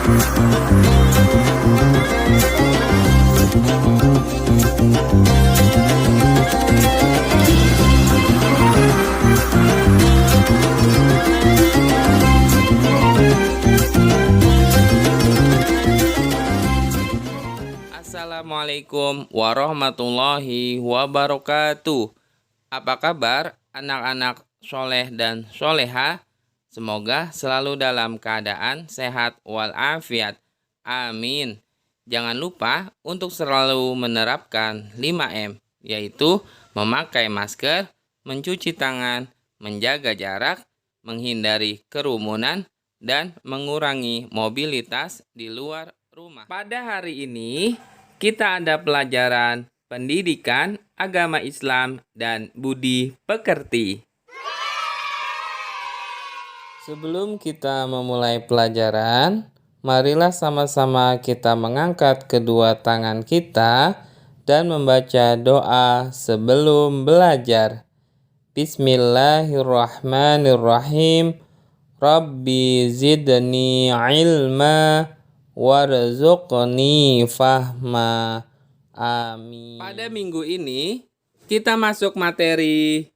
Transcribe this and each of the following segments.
Assalamualaikum warahmatullahi wabarakatuh. Apa kabar anak-anak soleh dan soleha? Semoga selalu dalam keadaan sehat walafiat. Amin. Jangan lupa untuk selalu menerapkan 5M, yaitu memakai masker, mencuci tangan, menjaga jarak, menghindari kerumunan, dan mengurangi mobilitas di luar rumah. Pada hari ini, kita ada pelajaran pendidikan agama Islam dan budi pekerti. Sebelum kita memulai pelajaran, marilah sama-sama kita mengangkat kedua tangan kita dan membaca doa sebelum belajar. Bismillahirrahmanirrahim. Rabbi zidni ilma warzuqni fahma. Amin. Pada minggu ini kita masuk materi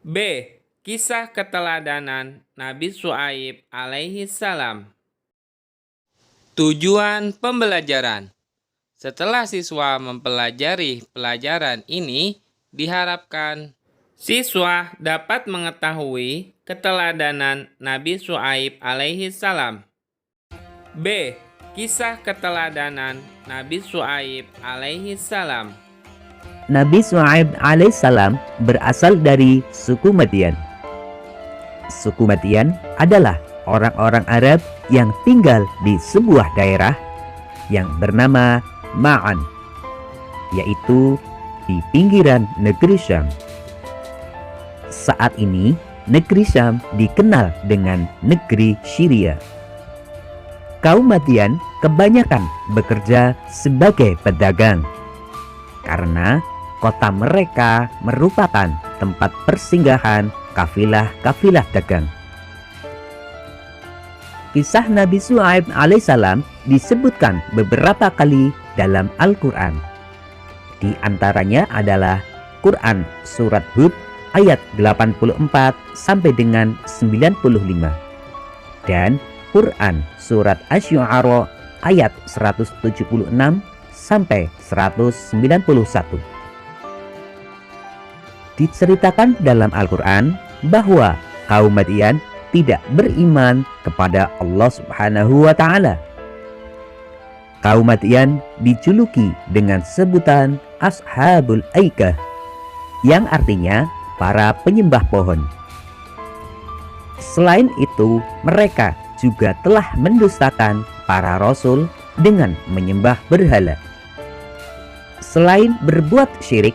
B. Kisah keteladanan Nabi Syuaib alaihi salam. Tujuan pembelajaran. Setelah siswa mempelajari pelajaran ini, diharapkan siswa dapat mengetahui keteladanan Nabi Syuaib alaihi salam. B. Kisah keteladanan Nabi Syuaib alaihi salam. Nabi Syuaib alaihissalam berasal dari suku Madyan. Suku Madyan adalah orang-orang Arab yang tinggal di sebuah daerah yang bernama Ma'an, yaitu di pinggiran negeri Syam. Saat ini, negeri Syam dikenal dengan negeri Syria. Kaum Madyan kebanyakan bekerja sebagai pedagang, karena kota mereka merupakan tempat persinggahan kafilah-kafilah dagang. Kisah Nabi Syuaib alaihissalam disebutkan beberapa kali dalam Al-Quran. Di antaranya adalah Quran Surat Hud ayat 84 sampai dengan 95 dan Quran Surat Asy-Syu'ara ayat 176 sampai 191. Diceritakan dalam Al-Quran bahwa kaum Madyan tidak beriman kepada Allah Subhanahu wa Ta'ala. Kaum Madyan dijuluki dengan sebutan Ashabul Aikah, yang artinya para penyembah pohon. Selain itu, mereka juga telah mendustakan para rasul dengan menyembah berhala. Selain berbuat syirik,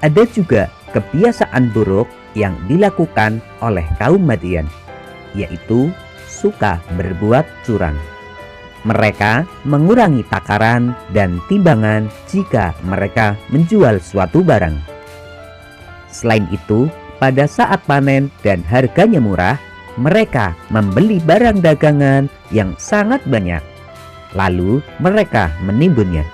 ada juga kebiasaan buruk yang dilakukan oleh kaum Madyan, yaitu suka berbuat curang. Mereka mengurangi takaran dan timbangan jika mereka menjual suatu barang. Selain itu, pada saat panen dan harganya murah, mereka membeli barang dagangan yang sangat banyak, lalu mereka menimbunnya.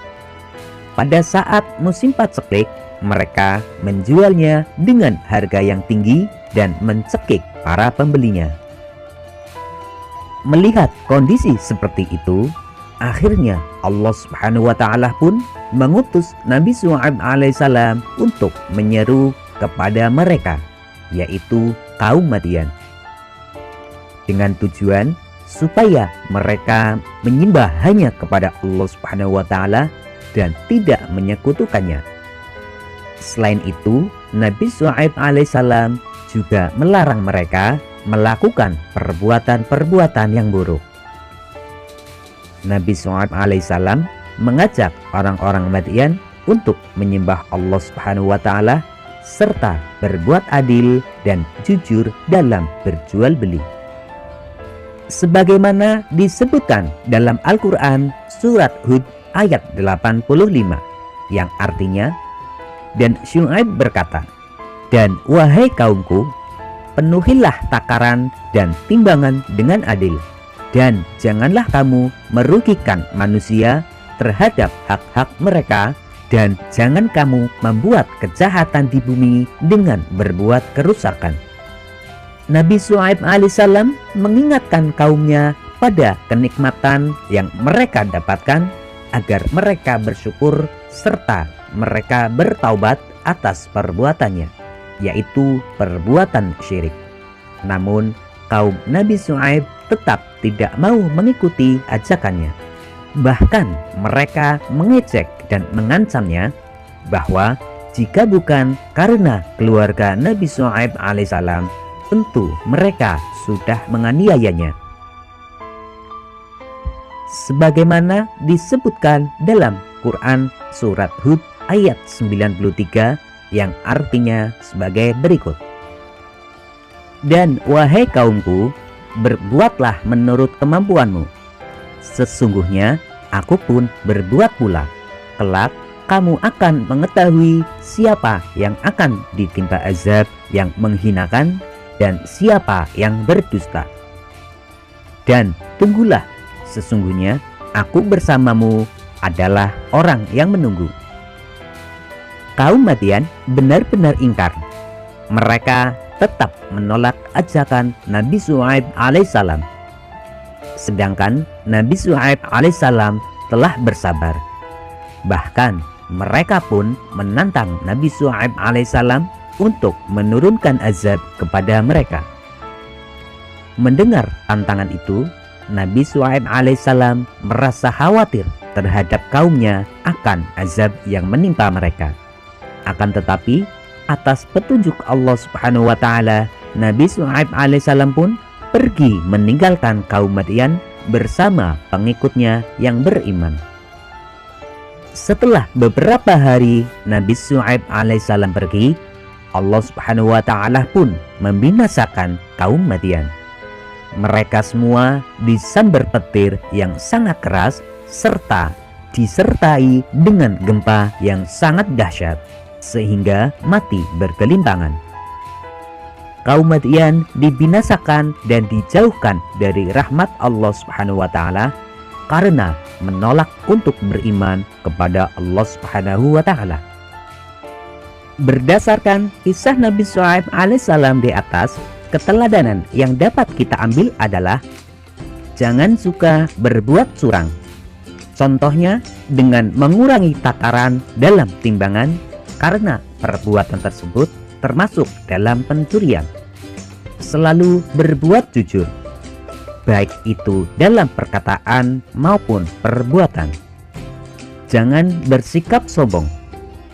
Pada saat musim paceklik, mereka menjualnya dengan harga yang tinggi dan mencekik para pembelinya. Melihat kondisi seperti itu, akhirnya Allah Subhanahu wa Ta'ala pun mengutus Nabi Syuaib alaihissalam untuk menyeru kepada mereka, yaitu kaum Madyan, dengan tujuan supaya mereka menyembah hanya kepada Allah Subhanahu wa Ta'ala dan tidak menyekutukannya. Selain itu, Nabi Syuaib alaihissalam juga melarang mereka melakukan perbuatan-perbuatan yang buruk. Nabi Syuaib alaihissalam mengajak orang-orang Madyan untuk menyembah Allah Subhanahu wa Ta'ala serta berbuat adil dan jujur dalam berjual beli. Sebagaimana disebutkan dalam Al-Quran Surat Hud ayat 85, yang artinya, dan Syuaib berkata, "Dan wahai kaumku, penuhilah takaran dan timbangan dengan adil, Dan janganlah kamu merugikan manusia terhadap hak-hak mereka, dan jangan kamu membuat kejahatan di bumi dengan berbuat kerusakan. Nabi Syuaib alaihissalam mengingatkan kaumnya pada kenikmatan yang mereka dapatkan agar mereka bersyukur serta mereka bertaubat atas perbuatannya, yaitu perbuatan syirik. Namun kaum Nabi Syuaib tetap tidak mau mengikuti ajakannya. Bahkan mereka mengejek dan mengancamnya bahwa jika bukan karena keluarga Nabi Syuaib alaihissalam, tentu mereka sudah menganiayanya. Sebagaimana disebutkan dalam Quran surat Hud ayat 93 yang artinya sebagai berikut. Dan wahai kaumku, berbuatlah menurut kemampuanmu. Sesungguhnya aku pun berbuat pula. Kelak kamu akan mengetahui siapa yang akan ditimpa azab yang menghinakan dan siapa yang berdusta. Dan tunggulah, sesungguhnya aku bersamamu adalah orang yang menunggu. Kaum Madian benar-benar ingkar. Mereka tetap menolak ajakan Nabi Syuaib alaihissalam. Sedangkan Nabi Syuaib alaihissalam telah bersabar. Bahkan mereka pun menantang Nabi Syuaib alaihissalam untuk menurunkan azab kepada mereka. Mendengar tantangan itu, Nabi Syuaib alaihissalam merasa khawatir terhadap kaumnya akan azab yang menimpa mereka. Akan tetapi, atas petunjuk Allah Subhanahu wa taala, Nabi Syuaib alaihissalam pun pergi meninggalkan kaum Madian bersama pengikutnya yang beriman. Setelah beberapa hari Nabi Syuaib alaihissalam pergi, Allah Subhanahu wa taala pun membinasakan kaum Madian. Mereka semua disambar petir yang sangat keras serta disertai dengan gempa yang sangat dahsyat sehingga mati bergelimpangan. Kaum Madian dibinasakan dan dijauhkan dari rahmat Allah Subhanahu wa taala karena menolak untuk beriman kepada Allah Subhanahu wa taala. Berdasarkan kisah Nabi Syuaib alaihissalam di atas, keteladanan yang dapat kita ambil adalah jangan suka berbuat curang. Contohnya dengan mengurangi takaran dalam timbangan karena perbuatan tersebut termasuk dalam pencurian. Selalu berbuat jujur, baik itu dalam perkataan maupun perbuatan. Jangan bersikap sombong,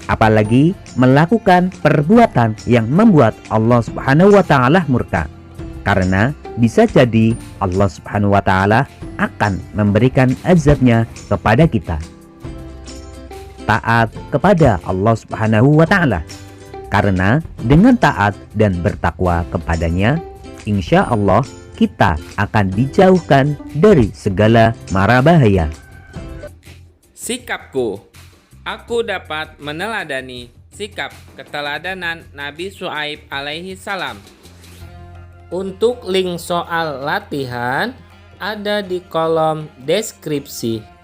apalagi melakukan perbuatan yang membuat Allah Subhanahu wa taala murka, karena bisa jadi Allah Subhanahu wa taala akan memberikan azabnya kepada kita. Taat kepada Allah Subhanahu wa taala, karena dengan taat dan bertakwa kepadanya, insya Allah kita akan dijauhkan dari segala mara bahaya. Sikapku, aku dapat meneladani sikap keteladanan Nabi Syuaib alaihi salam. Untuk link soal latihan ada di kolom deskripsi.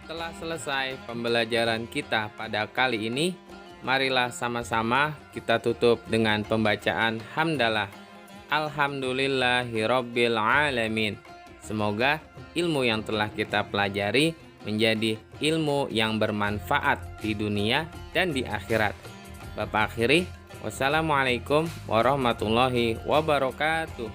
Setelah selesai pembelajaran kita pada kali ini, marilah sama-sama kita tutup dengan pembacaan hamdalah. Alhamdulillahirabbil alamin. Semoga ilmu yang telah kita pelajari menjadi ilmu yang bermanfaat di dunia dan di akhirat. Bapak akhiri, wassalamualaikum warahmatullahi wabarakatuh.